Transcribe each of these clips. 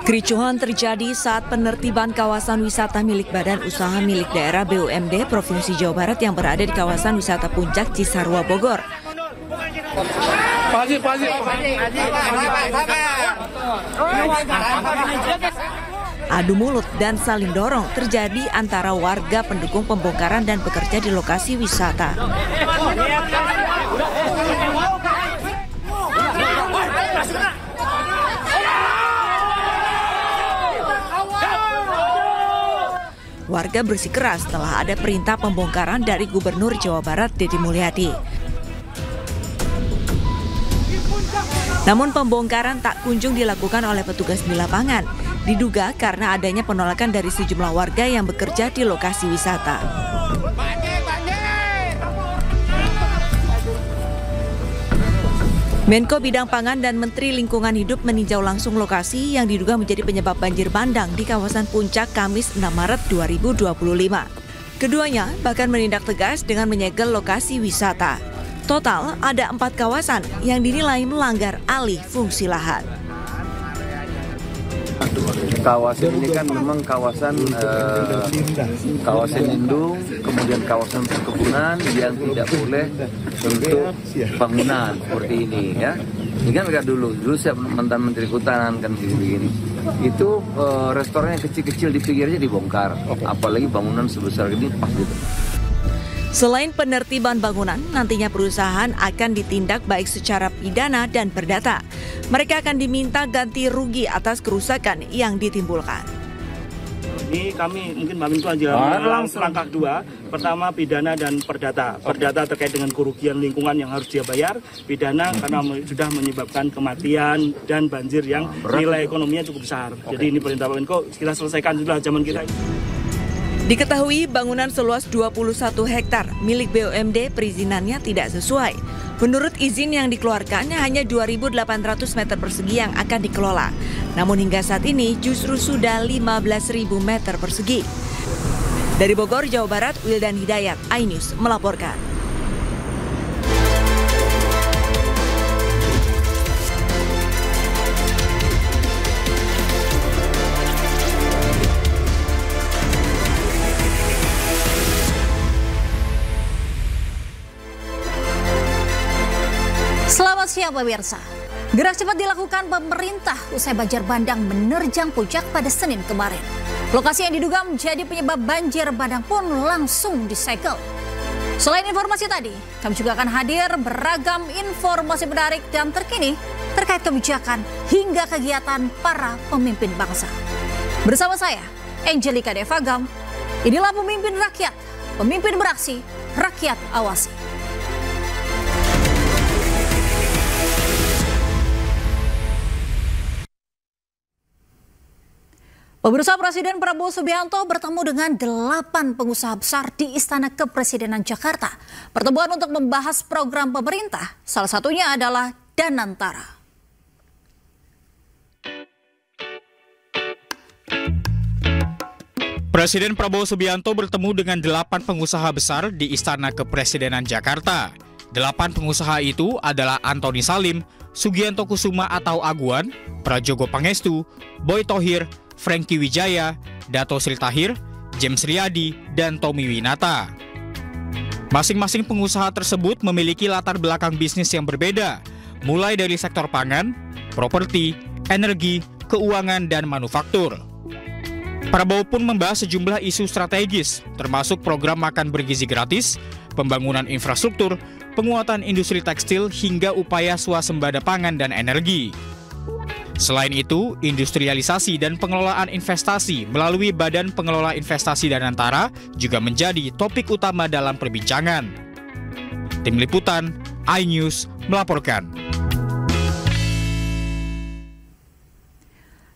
Kericuhan terjadi saat penertiban kawasan wisata milik Badan Usaha Milik Daerah BUMD Provinsi Jawa Barat yang berada di kawasan wisata Puncak Cisarua Bogor. Adu mulut dan saling dorong terjadi antara warga pendukung pembongkaran dan pekerja di lokasi wisata. Warga bersikeras setelah ada perintah pembongkaran dari Gubernur Jawa Barat Deddy Mulyadi. Namun pembongkaran tak kunjung dilakukan oleh petugas di lapangan, diduga karena adanya penolakan dari sejumlah warga yang bekerja di lokasi wisata. Menko Bidang Pangan dan Menteri Lingkungan Hidup meninjau langsung lokasi yang diduga menjadi penyebab banjir bandang di kawasan Puncak Kamis 6 Maret 2025. Keduanya bahkan menindak tegas dengan menyegel lokasi wisata. Total ada 4 kawasan yang dinilai melanggar alih fungsi lahan. Kawasan ini kan memang kawasan lindung, kemudian kawasan perkebunan yang tidak boleh untuk bangunan seperti ini ya. Ini kan enggak dulu siap mantan Menteri Kehutanan kan begini. Itu restoran yang kecil-kecil di pinggirnya dibongkar, apalagi bangunan sebesar ini pas gitu. Selain penertiban bangunan, nantinya perusahaan akan ditindak baik secara pidana dan perdata. Mereka akan diminta ganti rugi atas kerusakan yang ditimbulkan. Ini kami mungkin Mbak Menko aja langkah 2. Pertama pidana dan perdata. Perdata terkait dengan kerugian lingkungan yang harus dia bayar. Pidana karena sudah menyebabkan kematian dan banjir yang nilai ekonominya cukup besar. Jadi ini perintah Pak Menko, kita selesaikan sudah zaman kita. Diketahui bangunan seluas 21 hektar milik BUMD perizinannya tidak sesuai. Menurut izin yang dikeluarkan hanya 2.800 meter persegi yang akan dikelola. Namun hingga saat ini justru sudah 15.000 meter persegi. Dari Bogor, Jawa Barat, Wildan Hidayat, iNews melaporkan. Selamat siang pemirsa. Gerak cepat dilakukan pemerintah usai banjir bandang menerjang Puncak pada Senin kemarin. Lokasi yang diduga menjadi penyebab banjir bandang pun langsung disegel. Selain informasi tadi, kami juga akan hadir beragam informasi menarik dan terkini terkait kebijakan hingga kegiatan para pemimpin bangsa. Bersama saya, Angelika Devagam, inilah pemimpin rakyat, pemimpin beraksi, rakyat awasi. Pemirsa, Presiden Prabowo Subianto bertemu dengan 8 pengusaha besar di Istana Kepresidenan Jakarta. Pertemuan untuk membahas program pemerintah, salah satunya adalah Danantara. Presiden Prabowo Subianto bertemu dengan 8 pengusaha besar di Istana Kepresidenan Jakarta. 8 pengusaha itu adalah Antoni Salim, Sugianto Kusuma atau Aguan, Prajogo Pangestu, Boy Thohir, Franky Wijaya, Dato Sri Tahir, James Riyadi, dan Tommy Winata. Masing-masing pengusaha tersebut memiliki latar belakang bisnis yang berbeda, mulai dari sektor pangan, properti, energi, keuangan, dan manufaktur. Prabowo pun membahas sejumlah isu strategis, termasuk program makan bergizi gratis, pembangunan infrastruktur, penguatan industri tekstil, hingga upaya swasembada pangan dan energi. Selain itu, industrialisasi dan pengelolaan investasi melalui Badan Pengelola Investasi Danantara juga menjadi topik utama dalam perbincangan. Tim Liputan, iNews melaporkan.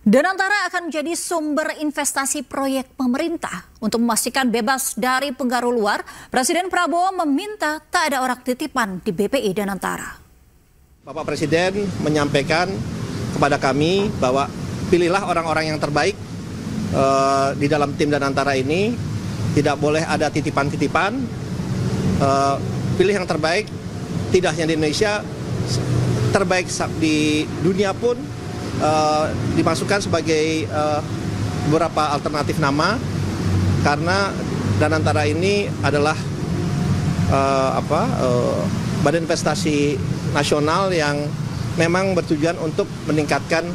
Danantara akan menjadi sumber investasi proyek pemerintah. Untuk memastikan bebas dari pengaruh luar, Presiden Prabowo meminta tak ada orang titipan di BPI Danantara. Bapak Presiden menyampaikan kepada kami bahwa pilihlah orang-orang yang terbaik di dalam tim Danantara ini tidak boleh ada titipan-titipan, pilih yang terbaik, tidak hanya di Indonesia, terbaik di dunia pun dimasukkan sebagai beberapa alternatif nama, karena Danantara ini adalah badan investasi nasional yang memang bertujuan untuk meningkatkan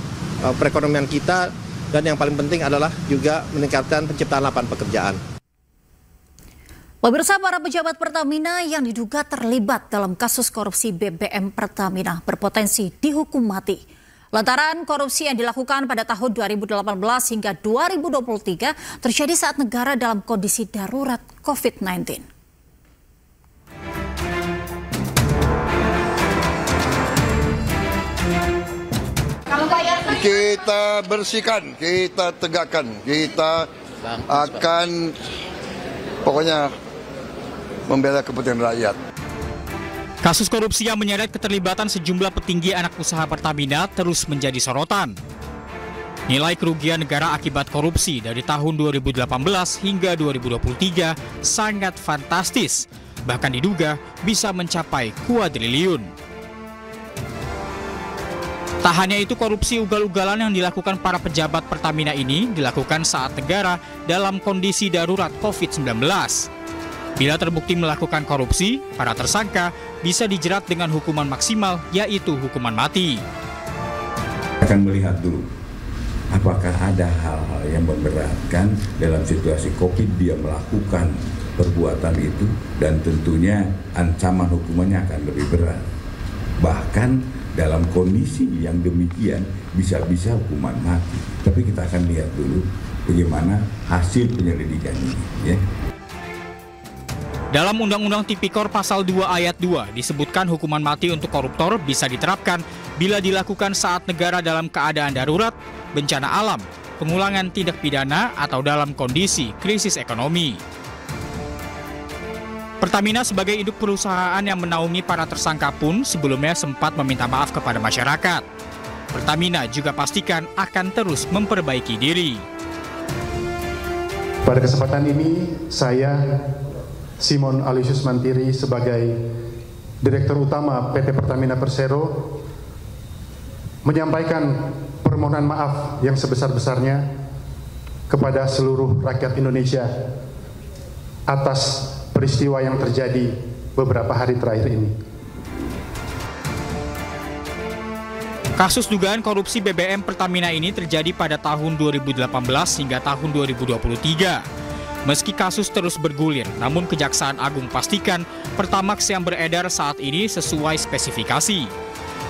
perekonomian kita, dan yang paling penting adalah juga meningkatkan penciptaan lapangan pekerjaan. Pemirsa, para pejabat Pertamina yang diduga terlibat dalam kasus korupsi BBM Pertamina berpotensi dihukum mati. Lantaran korupsi yang dilakukan pada tahun 2018 hingga 2023 terjadi saat negara dalam kondisi darurat COVID-19. Kita bersihkan, kita tegakkan, kita akan pokoknya membela kepentingan rakyat. Kasus korupsi yang menyeret keterlibatan sejumlah petinggi anak usaha Pertamina terus menjadi sorotan. Nilai kerugian negara akibat korupsi dari tahun 2018 hingga 2023 sangat fantastis, bahkan diduga bisa mencapai kuadriliun. Tak hanya itu, korupsi ugal-ugalan yang dilakukan para pejabat Pertamina ini dilakukan saat negara dalam kondisi darurat COVID-19. Bila terbukti melakukan korupsi, para tersangka bisa dijerat dengan hukuman maksimal, yaitu hukuman mati. Akan melihat dulu, apakah ada hal-hal yang memberatkan dalam situasi COVID dia melakukan perbuatan itu, dan tentunya ancaman hukumannya akan lebih berat. Bahkan dalam kondisi yang demikian bisa-bisa hukuman mati. Tapi kita akan lihat dulu bagaimana hasil penyelidikan ini, ya. Dalam Undang-Undang Tipikor Pasal 2 Ayat 2 disebutkan hukuman mati untuk koruptor bisa diterapkan bila dilakukan saat negara dalam keadaan darurat, bencana alam, pengulangan tindak pidana, atau dalam kondisi krisis ekonomi. Pertamina sebagai induk perusahaan yang menaungi para tersangka pun sebelumnya sempat meminta maaf kepada masyarakat. Pertamina juga pastikan akan terus memperbaiki diri. Pada kesempatan ini, saya, Simon Aloysius Mantiri, sebagai Direktur Utama PT Pertamina Persero, menyampaikan permohonan maaf yang sebesar-besarnya kepada seluruh rakyat Indonesia atas peristiwa yang terjadi beberapa hari terakhir ini. Kasus dugaan korupsi BBM Pertamina ini terjadi pada tahun 2018 hingga tahun 2023. Meski kasus terus bergulir, namun Kejaksaan Agung pastikan Pertamax yang beredar saat ini sesuai spesifikasi.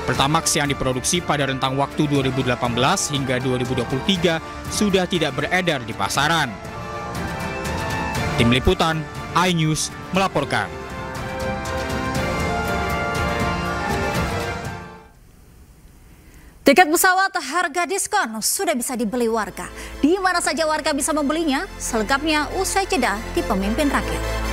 Pertamax yang diproduksi pada rentang waktu 2018 hingga 2023 sudah tidak beredar di pasaran. Tim Liputan iNews melaporkan. Tiket pesawat harga diskon sudah bisa dibeli warga. Di mana saja warga bisa membelinya? Selengkapnya usai jeda di Pemimpin Rakyat.